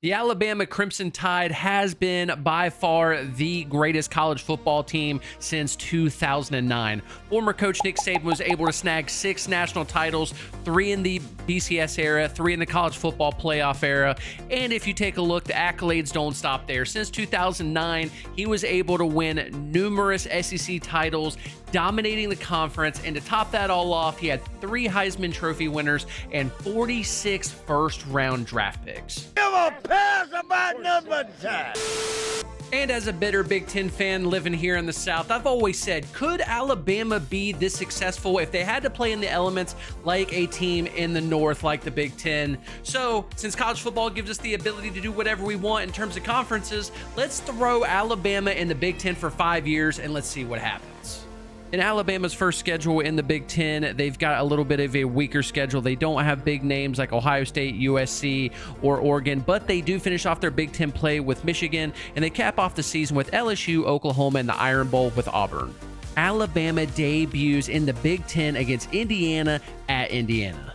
The Alabama Crimson Tide has been by far the greatest college football team since 2009. Former coach Nick Saban was able to snag 6 national titles, 3 in the BCS era, 3 in the college football playoff era. And if you take a look, the accolades don't stop there. Since 2009, he was able to win numerous SEC titles, dominating the conference. And to top that all off, he had 3 Heisman Trophy winners and 46 first-round draft picks. Give a pass about number time. And as a bitter Big Ten fan living here in the South, I've always said, could Alabama be this successful if they had to play in the elements like a team in the North, like the Big Ten? So, since college football gives us the ability to do whatever we want in terms of conferences, let's throw Alabama in the Big Ten for 5 years and let's see what happens. In Alabama's first schedule in the Big Ten, they've got a little bit of a weaker schedule. They don't have big names like Ohio State, USC, or Oregon, but they do finish off their Big Ten play with Michigan, and they cap off the season with LSU, Oklahoma, and the Iron Bowl with Auburn. Alabama debuts in the Big Ten against Indiana at Indiana.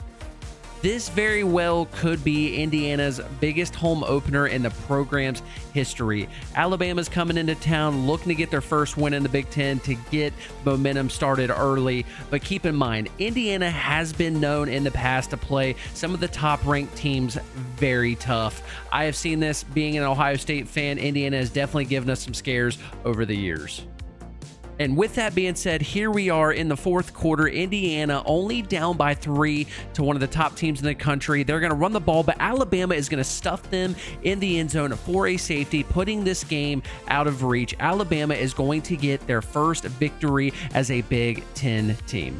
This very well could be Indiana's biggest home opener in the program's history. Alabama's coming into town looking to get their first win in the Big Ten to get momentum started early. But keep in mind, Indiana has been known in the past to play some of the top-ranked teams very tough. I have seen this being an Ohio State fan. Indiana has definitely given us some scares over the years. And with that being said, here we are in the fourth quarter. Indiana only down by 3 to one of the top teams in the country. They're going to run the ball, but Alabama is going to stuff them in the end zone for a safety, putting this game out of reach. Alabama is going to get their first victory as a Big Ten team.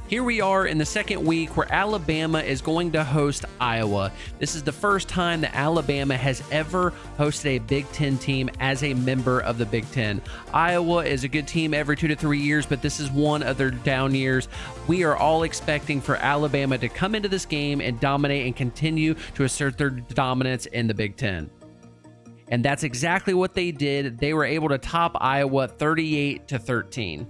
Here we are in the second week where Alabama is going to host Iowa. This is the first time that Alabama has ever hosted a Big Ten team as a member of the Big Ten. Iowa is a good team every 2 to 3 years, but this is one of their down years. We are all expecting for Alabama to come into this game and dominate and continue to assert their dominance in the Big Ten. And that's exactly what they did. They were able to top Iowa 38-13.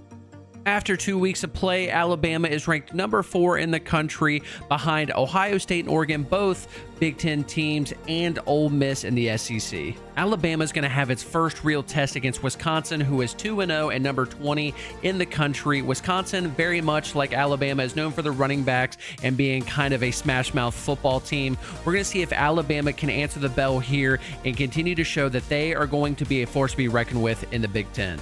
After 2 weeks of play, Alabama is ranked number 4 in the country behind Ohio State and Oregon, both Big Ten teams, and Ole Miss in the SEC. Alabama is going to have its first real test against Wisconsin, who is 2-0 and number 20 in the country. Wisconsin, very much like Alabama, is known for the running backs and being kind of a smash-mouth football team. We're going to see if Alabama can answer the bell here and continue to show that they are going to be a force to be reckoned with in the Big Ten.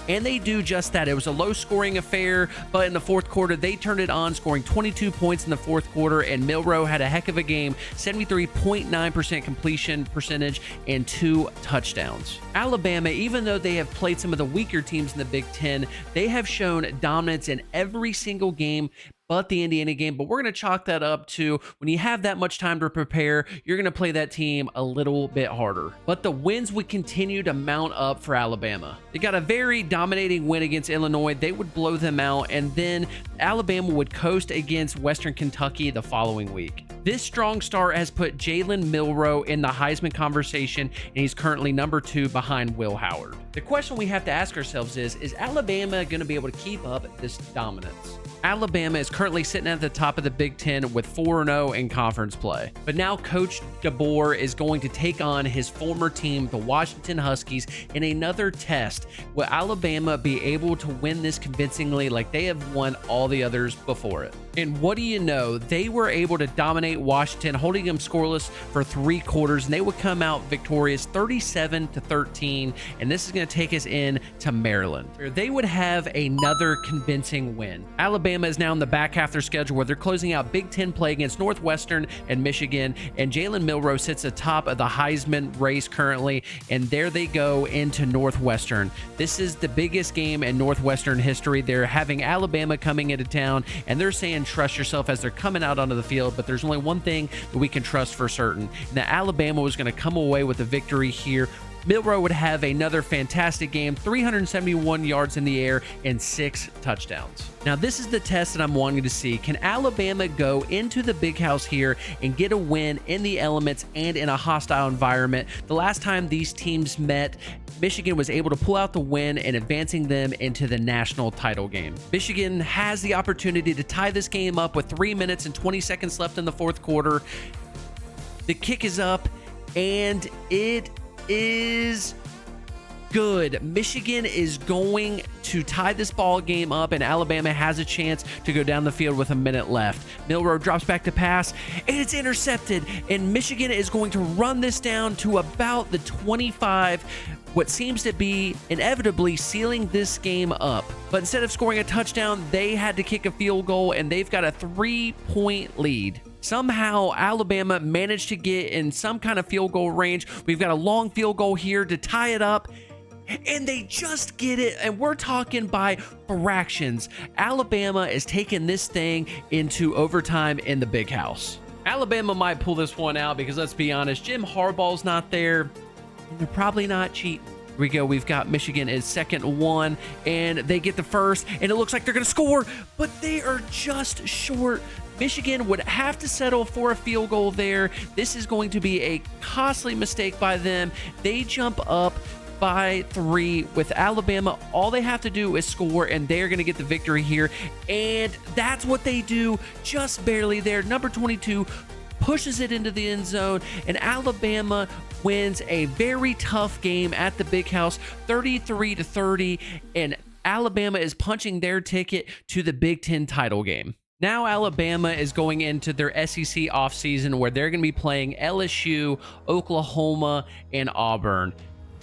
And they do just that. It was a low-scoring affair, but in the fourth quarter, they turned it on, scoring 22 points in the fourth quarter, and Milroe had a heck of a game, 73.9% completion percentage and 2 touchdowns. Alabama, even though they have played some of the weaker teams in the Big Ten, they have shown dominance in every single game but the Indiana game. But we're going to chalk that up to when you have that much time to prepare, you're going to play that team a little bit harder. But the wins would continue to mount up for Alabama. They got a very dominating win against Illinois. They would blow them out, and then Alabama would coast against Western Kentucky the following week. This strong start has put Jalen Milroe in the Heisman conversation, and he's currently number 2 behind Will Howard. The question we have to ask ourselves is Alabama going to be able to keep up this dominance? Alabama is currently sitting at the top of the Big Ten with 4-0 in conference play. But now Coach DeBoer is going to take on his former team, the Washington Huskies, in another test. Will Alabama be able to win this convincingly like they have won all the others before it? And what do you know? They were able to dominate Washington, holding them scoreless for 3 quarters, and they would come out victorious 37-13. And this is going to take us in to Maryland, where they would have another convincing win. Alabama is now in the back half of their schedule where they're closing out Big Ten play against Northwestern and Michigan, and Jalen Milroe sits atop of the Heisman race currently, and there they go into Northwestern. This is the biggest game in Northwestern history. They're having Alabama coming into town, and they're saying trust yourself as they're coming out onto the field, but there's only one thing that we can trust for certain, and that Alabama was going to come away with a victory here. Milroe would have another fantastic game, 371 yards in the air and 6 touchdowns. Now, this is the test that I'm wanting to see. Can Alabama go into the big house here and get a win in the elements and in a hostile environment? The last time these teams met, Michigan was able to pull out the win and advancing them into the national title game. Michigan has the opportunity to tie this game up with 3 minutes and 20 seconds left in the fourth quarter. The kick is up, and it is good. Michigan is going to tie this ball game up, and Alabama has a chance to go down the field with a minute left. Milroe drops back to pass, and it's intercepted, and Michigan is going to run this down to about the 25, what seems to be inevitably sealing this game up. But instead of scoring a touchdown, they had to kick a field goal, and they've got a 3-point lead. Somehow, Alabama managed to get in some kind of field goal range. We've got a long field goal here to tie it up, and they just get it, and we're talking by fractions. Alabama is taking this thing into overtime in the big house. Alabama might pull this one out because, let's be honest, Jim Harbaugh's not there, and they're probably not cheating. Here we go. We've got Michigan as second one, and they get the first, and it looks like they're going to score, but they are just short. Michigan would have to settle for a field goal there. This is going to be a costly mistake by them. They jump up by 3 with Alabama. All they have to do is score, and they're going to get the victory here, and that's what they do, just barely there. Number 22 pushes it into the end zone, and Alabama wins a very tough game at the big house, 33-30, and Alabama is punching their ticket to the Big Ten title game. Now Alabama is going into their SEC offseason, where they're going to be playing LSU, Oklahoma, and Auburn.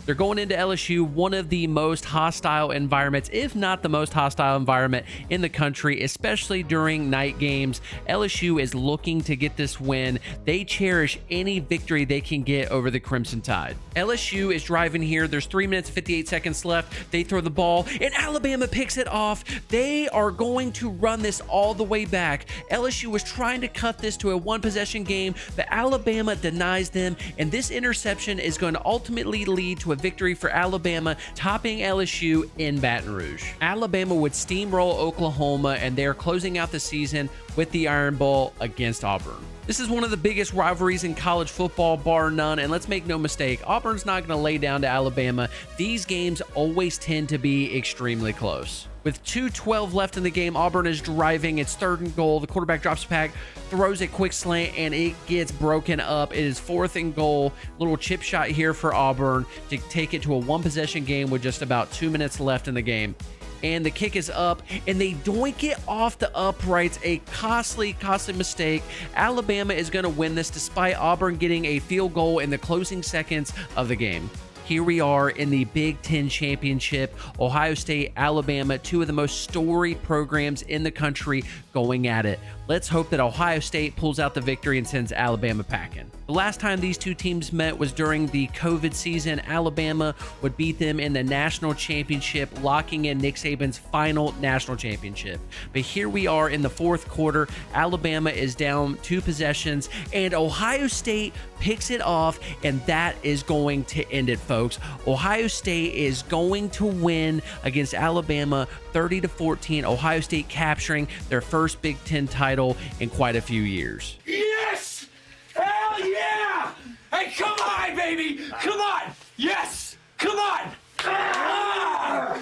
They're going into LSU, one of the most hostile environments, if not the most hostile environment in the country, especially during night games. LSU is looking to get this win. They cherish any victory they can get over the Crimson Tide. LSU is driving here. There's 3 minutes and 58 seconds left. They throw the ball, and Alabama picks it off. They are going to run this all the way back. LSU was trying to cut this to a one-possession game, but Alabama denies them, and this interception is going to ultimately lead to a victory for Alabama, topping LSU in Baton Rouge. Alabama would steamroll Oklahoma, and they're closing out the season with the Iron Bowl against Auburn. This is one of the biggest rivalries in college football, bar none, and let's make no mistake, Auburn's not going to lay down to Alabama. These games always tend to be extremely close. With 2:12 left in the game, Auburn is driving. It's 3rd and goal. The quarterback drops back, throws a quick slant, and it gets broken up. It is 4th and goal. Little chip shot here for Auburn to take it to a one-possession game with just about 2 minutes left in the game. And the kick is up, and they doink it off the uprights. A costly mistake. Alabama is going to win this despite Auburn getting a field goal in the closing seconds of the game. Here we are in the Big Ten Championship. Ohio State, Alabama, two of the most storied programs in the country going at it. Let's hope that Ohio State pulls out the victory and sends Alabama packing. The last time these two teams met was during the COVID season. Alabama would beat them in the national championship, locking in Nick Saban's final national championship. But here we are in the 4th quarter. Alabama is down 2 possessions, and Ohio State picks it off, and that is going to end it, folks. Ohio State is going to win against Alabama 30-14. Ohio State capturing their first Big Ten title in quite a few years. Yes! Hell yeah! Hey, come on, baby! Come on! Yes! Come on! Ah!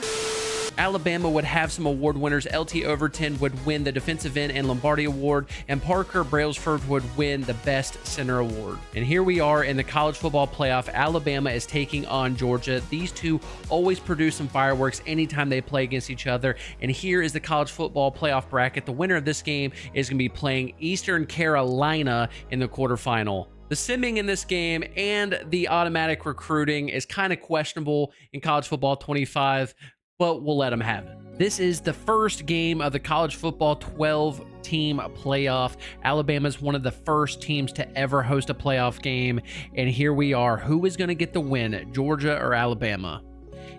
Alabama would have some award winners. LT Overton would win the Defensive End and Lombardi Award, and Parker Brailsford would win the Best Center Award. And here we are in the college football playoff. Alabama is taking on Georgia. These two always produce some fireworks anytime they play against each other. And here is the college football playoff bracket. The winner of this game is going to be playing Eastern Carolina in the quarterfinal. The simming in this game and the automatic recruiting is kind of questionable in college football 25, but we'll let them have it. This is the first game of the college football 12-team playoff. Alabama's one of the first teams to ever host a playoff game, and here we are. Who is going to get the win, Georgia or Alabama?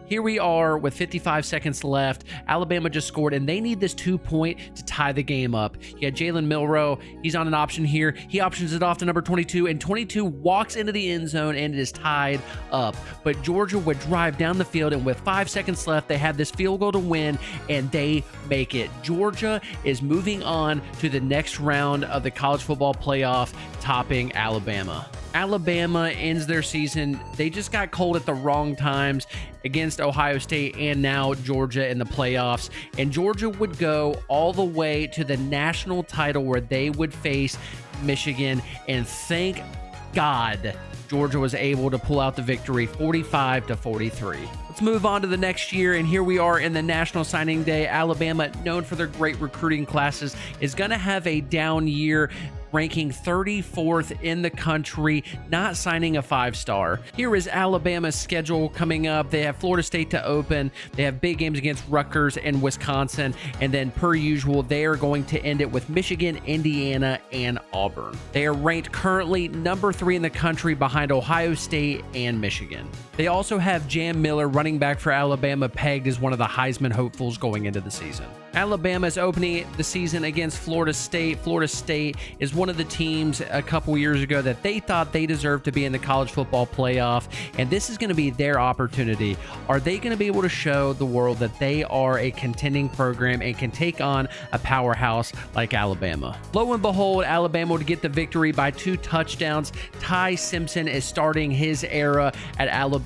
Here we are with 55 seconds left. Alabama just scored, and they need this 2-point to tie the game up. You got Jalen Milroe. He's on an option here. He options it off to number 22, and 22 walks into the end zone, and it is tied up. But Georgia would drive down the field, and with 5 seconds left, they have this field goal to win, and they make it. Georgia is moving on to the next round of the college football playoff, topping Alabama. Alabama ends their season. They just got cold at the wrong times against Ohio State and now Georgia in the playoffs. And Georgia would go all the way to the national title where they would face Michigan. And thank God Georgia was able to pull out the victory 45-43. Let's move on to the next year, and here we are in the National Signing Day. Alabama, known for their great recruiting classes, is going to have a down year, ranking 34th in the country, not signing a 5-star. Here is Alabama's schedule coming up. They have Florida State to open. They have big games against Rutgers and Wisconsin. And then, per usual, they are going to end it with Michigan, Indiana, and Auburn. They are ranked currently number 3 in the country behind Ohio State and Michigan. They also have Jam Miller, running back for Alabama, pegged as one of the Heisman hopefuls going into the season. Alabama is opening the season against Florida State. Florida State is one of the teams a couple years ago that they thought they deserved to be in the college football playoff, and this is going to be their opportunity. Are they going to be able to show the world that they are a contending program and can take on a powerhouse like Alabama? Lo and behold, Alabama would get the victory by 2 touchdowns. Ty Simpson is starting his era at Alabama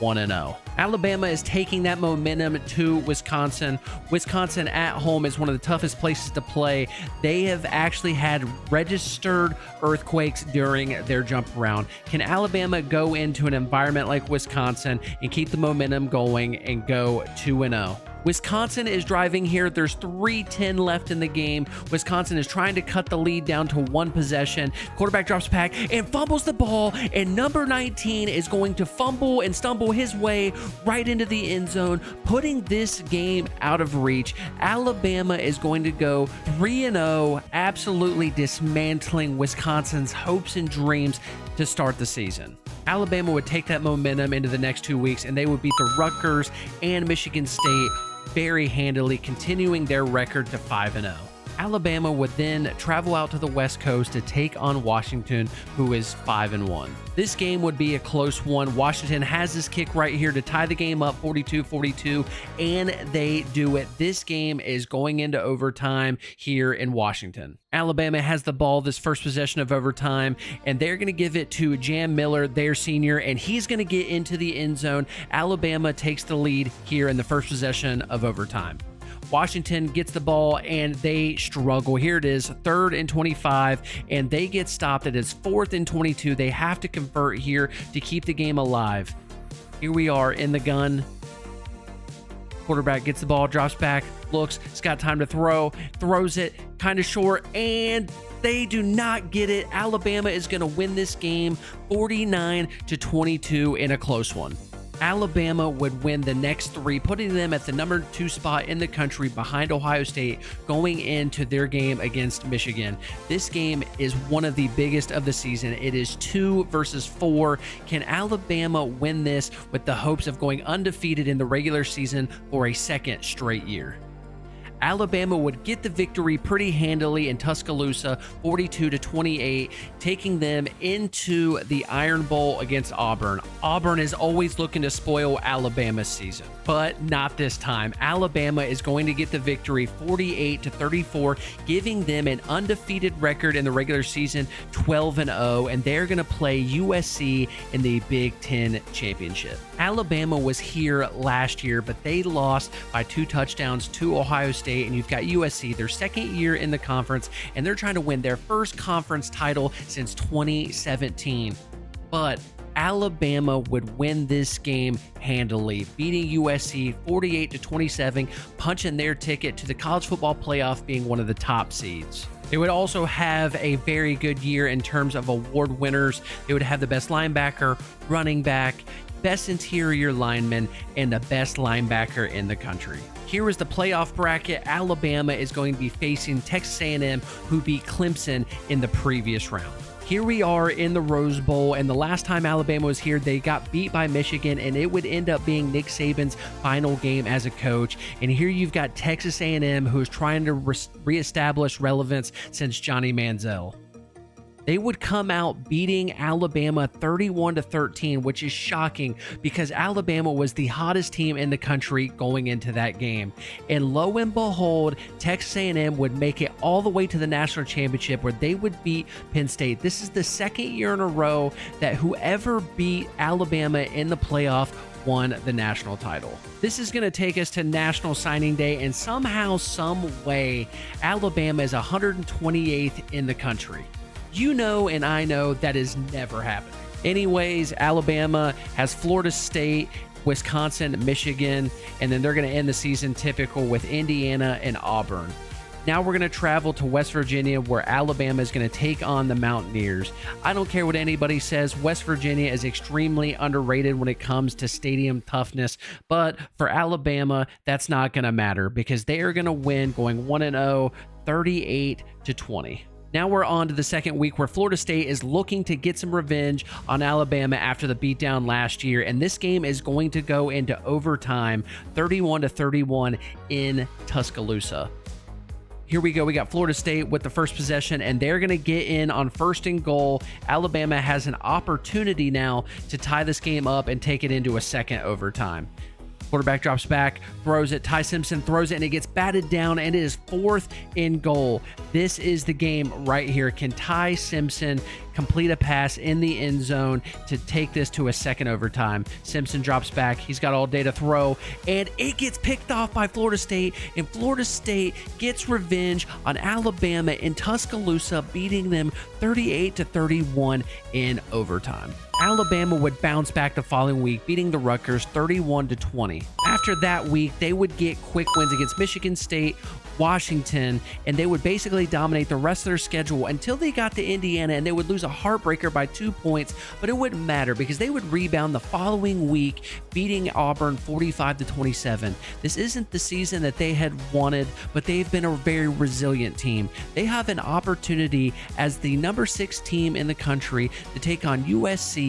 1-0. Alabama is taking that momentum to Wisconsin. Wisconsin at home is one of the toughest places to play. They have actually had registered earthquakes during their jump around. Can Alabama go into an environment like Wisconsin and keep the momentum going and go 2-0? Wisconsin is driving here. There's 3:10 left in the game. Wisconsin is trying to cut the lead down to 1 possession. Quarterback drops back and fumbles the ball, and number 19 is going to fumble and stumble his way right into the end zone, putting this game out of reach. Alabama is going to go 3-0, absolutely dismantling Wisconsin's hopes and dreams to start the season. Alabama would take that momentum into the next 2 weeks, and they would beat the Rutgers and Michigan State very handily, continuing their record to 5-0. Alabama would then travel out to the West Coast to take on Washington, who is 5-1. This game would be a close one. Washington has this kick right here to tie the game up 42-42, and they do it. This game is going into overtime here in Washington. Alabama has the ball this first possession of overtime, and they're going to give it to Jam Miller, their senior, and he's going to get into the end zone. Alabama takes the lead here in the first possession of overtime. Washington gets the ball and they struggle. Here it is, 3rd and 25, and they get stopped. It is 4th and 22. They have to convert here to keep the game alive. Here we are in the gun. Quarterback gets the ball, drops back, looks, it's got time to throw, throws it kind of short, and they do not get it. Alabama is going to win this game 49-22 in a close one. Alabama would win the next 3, putting them at the number 2 spot in the country behind Ohio State going into their game against Michigan. This game is one of the biggest of the season. It is 2 versus 4. Can Alabama win this with the hopes of going undefeated in the regular season for a 2nd straight year? Alabama would get the victory pretty handily in Tuscaloosa, 42-28, taking them into the Iron Bowl against Auburn. Auburn is always looking to spoil Alabama's season, but not this time. Alabama is going to get the victory 48-34, giving them an undefeated record in the regular season, 12-0, and they're going to play USC in the Big Ten Championship. Alabama was here last year, but they lost by 2 touchdowns to Ohio State, and you've got USC, their 2nd year in the conference, and they're trying to win their first conference title since 2017. But Alabama would win this game handily, beating USC 48-27, punching their ticket to the college football playoff, being one of the top seeds. They would also have a very good year in terms of award winners. They would have the best linebacker, running back, best interior lineman, and the best linebacker in the country. Here is the playoff bracket. Alabama is going to be facing Texas A&M, who beat Clemson in the previous round. Here we are in the Rose Bowl, and the last time Alabama was here, they got beat by Michigan, and it would end up being Nick Saban's final game as a coach. And here you've got Texas A&M, who is trying to reestablish relevance since Johnny Manziel. They would come out beating Alabama 31-13, which is shocking because Alabama was the hottest team in the country going into that game. And lo and behold, Texas A&M would make it all the way to the national championship where they would beat Penn State. This is the 2nd year in a row that whoever beat Alabama in the playoff won the national title. This is going to take us to National Signing Day, and somehow, some way, Alabama is 128th in the country. You know, and I know that is never happening. Anyways, Alabama has Florida State, Wisconsin, Michigan, and then they're going to end the season typical with Indiana and Auburn. Now we're going to travel to West Virginia, where Alabama is going to take on the Mountaineers. I don't care what anybody says. West Virginia is extremely underrated when it comes to stadium toughness. But for Alabama, that's not going to matter because they are going to win going 1-0, 38-20. Now we're on to the second week where Florida State is looking to get some revenge on Alabama after the beatdown last year. And this game is going to go into overtime, 31-31 in Tuscaloosa. Here we go. We got Florida State with the first possession, and they're going to get in on 1st and goal. Alabama has an opportunity now to tie this game up and take it into a second overtime. Quarterback drops back, throws it. Ty Simpson throws it, and it gets batted down, and it is 4th and goal. This is the game right here. Can Ty Simpson complete a pass in the end zone to take this to a second overtime? Simpson drops back. He's got all day to throw, and it gets picked off by Florida State, and Florida State gets revenge on Alabama in Tuscaloosa, beating them 38-31 in overtime. Alabama would bounce back the following week, beating the Rutgers 31-20. After that week, they would get quick wins against Michigan State, Washington, and they would basically dominate the rest of their schedule until they got to Indiana, and they would lose a heartbreaker by 2 points, but it wouldn't matter because they would rebound the following week, beating Auburn 45-27. This isn't the season that they had wanted, but they've been a very resilient team. They have an opportunity as the number 6 team in the country to take on USC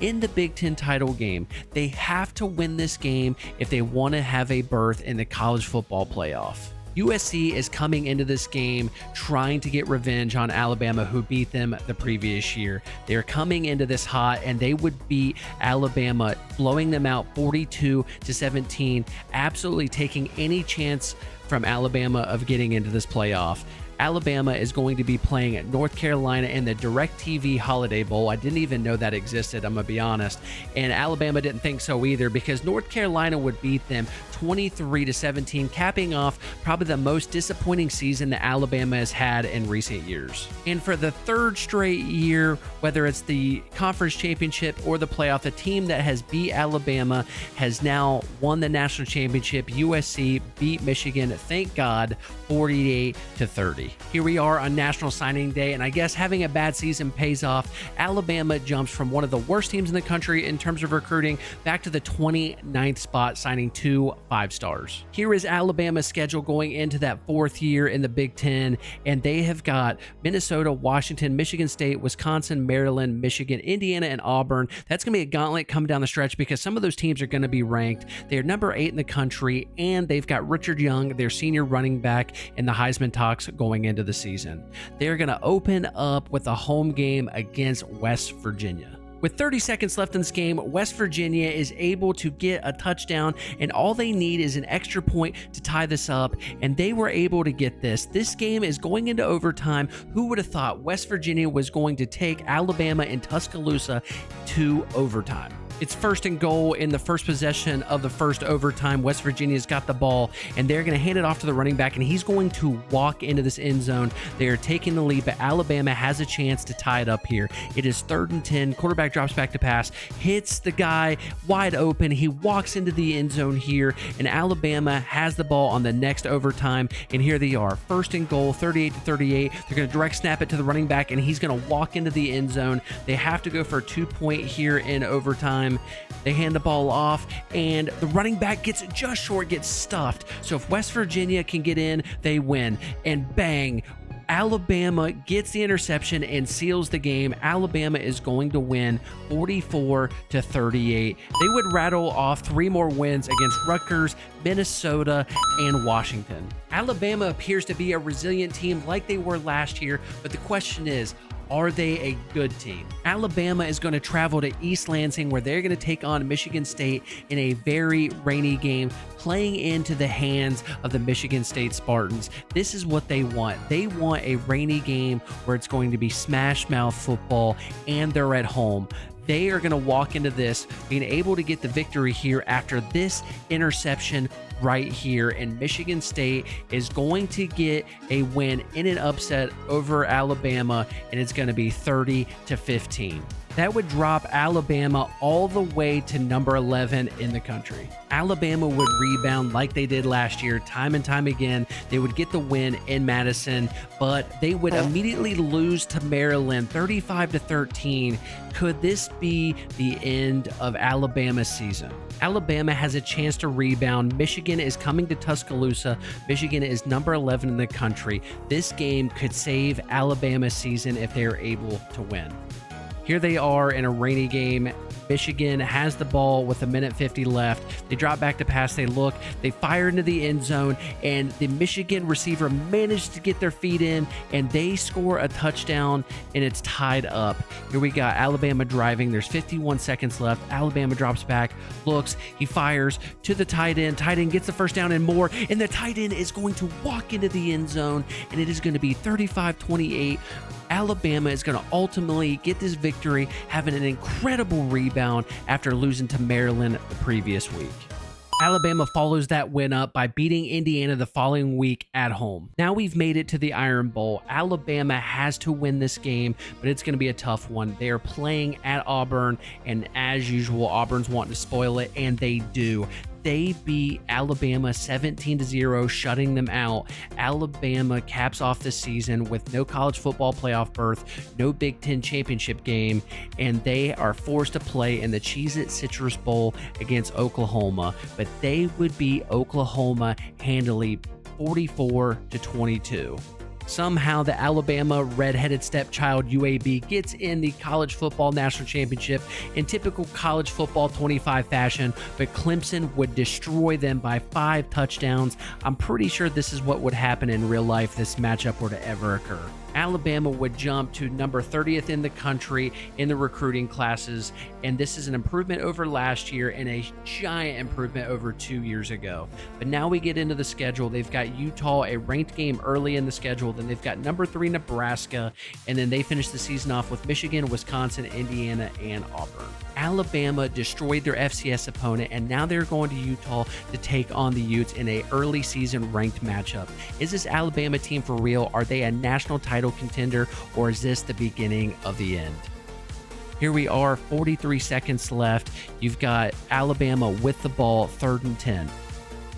in the Big Ten title game. They have to win this game if they want to have a berth in the college football playoff. USC is coming into this game trying to get revenge on Alabama, who beat them the previous year. They're coming into this hot, and they would beat Alabama, blowing them out 42-17, absolutely taking any chance from Alabama of getting into this playoff. Alabama is going to be playing at North Carolina in the DirecTV Holiday Bowl. I didn't even know that existed, I'm going to be honest. And Alabama didn't think so either because North Carolina would beat them 23-17, capping off probably the most disappointing season that Alabama has had in recent years. And for the 3rd straight year, whether it's the conference championship or the playoff, the team that has beat Alabama has now won the national championship. USC beat Michigan, thank God, 48-30. Here we are on National Signing Day, and I guess having a bad season pays off. Alabama jumps from one of the worst teams in the country in terms of recruiting back to the 29th spot, signing 2 5-stars. Here is Alabama's schedule going into that 4th year in the Big Ten, and they have got Minnesota, Washington, Michigan State, Wisconsin, Maryland, Michigan, Indiana, and Auburn. That's going to be a gauntlet coming down the stretch because some of those teams are going to be ranked. They're number 8 in the country, and they've got Richard Young, their senior running back, in the Heisman talks going into the season. They're going to open up with a home game against West Virginia. With 30 seconds left in this game, West Virginia is able to get a touchdown, and all they need is an extra point to tie this up, and they were able to get this. This game is going into overtime. Who would have thought West Virginia was going to take Alabama in Tuscaloosa to overtime? It's 1st and goal in the first possession of the first overtime. West Virginia's got the ball, and they're going to hand it off to the running back, and he's going to walk into this end zone. They are taking the lead, but Alabama has a chance to tie it up here. It is 3rd and 10. Quarterback drops back to pass, hits the guy wide open. He walks into the end zone here, and Alabama has the ball on the next overtime, and here they are. 1st and goal, 38-38. They're going to direct snap it to the running back, and he's going to walk into the end zone. They have to go for a 2-point here in overtime. They hand the ball off, and the running back gets just short, gets stuffed. So if West Virginia can get in, they win. And bang, Alabama gets the interception and seals the game. Alabama is going to win 44-38. They would rattle off 3 more wins against Rutgers, Minnesota, and Washington. Alabama appears to be a resilient team like they were last year, but the question is, are they a good team? Alabama is going to travel to East Lansing, where they're going to take on Michigan State in a very rainy game, playing into the hands of the Michigan State Spartans. This is what they want. They want a rainy game where it's going to be smash mouth football, and they're at home. They are going to walk into this being able to get the victory here after this interception right here, and Michigan State is going to get a win in an upset over Alabama, and it's going to be 30-15. That would drop Alabama all the way to number 11 in the country. Alabama would rebound like they did last year, time and time again. They would get the win in Madison, but they would immediately lose to Maryland 35-13. Could this be the end of Alabama's season? Alabama has a chance to rebound. Michigan is coming to Tuscaloosa. Michigan is number 11 in the country. This game could save Alabama's season if they are able to win. Here they are in a rainy game. Michigan has the ball with 1:50 left. They drop back to pass. They look. They fire into the end zone, and the Michigan receiver managed to get their feet in, and they score a touchdown, and it's tied up. Here we got Alabama driving. There's 51 seconds left. Alabama drops back, looks. He fires to the tight end. Tight end gets the first down and more, and the tight end is going to walk into the end zone, and it is going to be 35-28. Alabama is going to ultimately get this victory, having an incredible rebound after losing to Maryland the previous week. Alabama follows that win up by beating Indiana the following week at home. Now we've made it to the Iron Bowl. Alabama has to win this game, but it's going to be a tough one. They are playing at Auburn, and as usual, Auburn's wanting to spoil it, and they do. They beat Alabama 17-0, shutting them out. Alabama caps off the season with no college football playoff berth, no Big Ten championship game, and they are forced to play in the Cheez-It Citrus Bowl against Oklahoma. But they would beat Oklahoma handily 44-22. Somehow the Alabama redheaded stepchild UAB gets in the college football national championship in typical college football 25 fashion, but Clemson would destroy them by 5 touchdowns. I'm pretty sure this is what would happen in real life if this matchup were to ever occur. Alabama would jump to number 30th in the country in the recruiting classes, and this is an improvement over last year and a giant improvement over 2 years ago. But now we get into the schedule. They've got Utah, a ranked game early in the schedule, then they've got number 3 Nebraska, and then they finish the season off with Michigan, Wisconsin, Indiana, and Auburn. Alabama destroyed their FCS opponent, and now they're going to Utah to take on the Utes in a early season ranked matchup. Is this Alabama team for real? Are they a national title contender, or is this the beginning of the end? Here we are, 43 seconds left. You've got Alabama with the ball, 3rd and 10.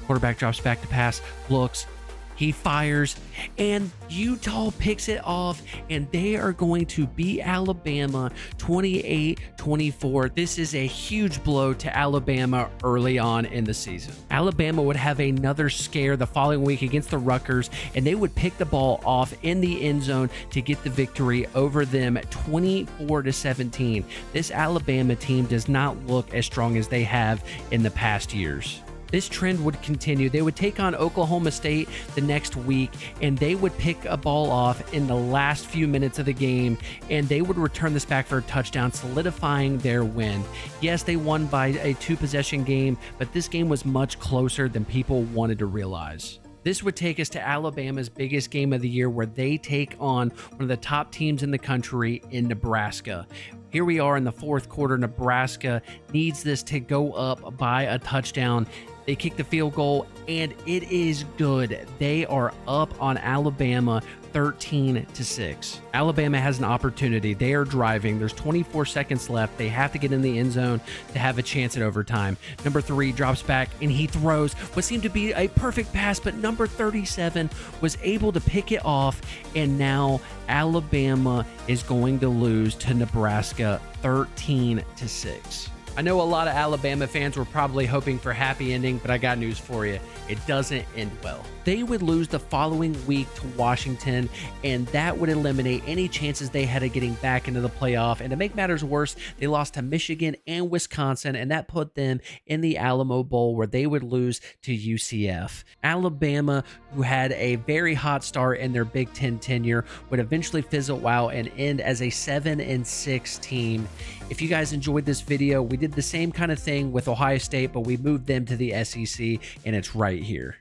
Quarterback drops back to pass, looks, he fires, and Utah picks it off, and they are going to beat Alabama 28-24. This is a huge blow to Alabama early on in the season. Alabama would have another scare the following week against the Rutgers, and they would pick the ball off in the end zone to get the victory over them 24-17. This Alabama team does not look as strong as they have in the past years. This trend would continue. They would take on Oklahoma State the next week, and they would pick a ball off in the last few minutes of the game, and they would return this back for a touchdown, solidifying their win. Yes, they won by a 2-possession game, but this game was much closer than people wanted to realize. This would take us to Alabama's biggest game of the year, where they take on one of the top teams in the country in Nebraska. Here we are in the 4th quarter. Nebraska needs this to go up by a touchdown. They kick the field goal, and it is good. They are up on Alabama 13-6. Alabama has an opportunity. They are driving. There's 24 seconds left. They have to get in the end zone to have a chance at overtime. Number 3 drops back, and he throws what seemed to be a perfect pass, but number 37 was able to pick it off, and now Alabama is going to lose to Nebraska 13-6. I know a lot of Alabama fans were probably hoping for a happy ending, but I got news for you. It doesn't end well. They would lose the following week to Washington, and that would eliminate any chances they had of getting back into the playoff. And to make matters worse, they lost to Michigan and Wisconsin, and that put them in the Alamo Bowl, where they would lose to UCF. Alabama, who had a very hot start in their Big Ten tenure, would eventually fizzle out and end as a 7-6 team. If you guys enjoyed this video, we did the same kind of thing with Ohio State, but we moved them to the SEC, and it's right here.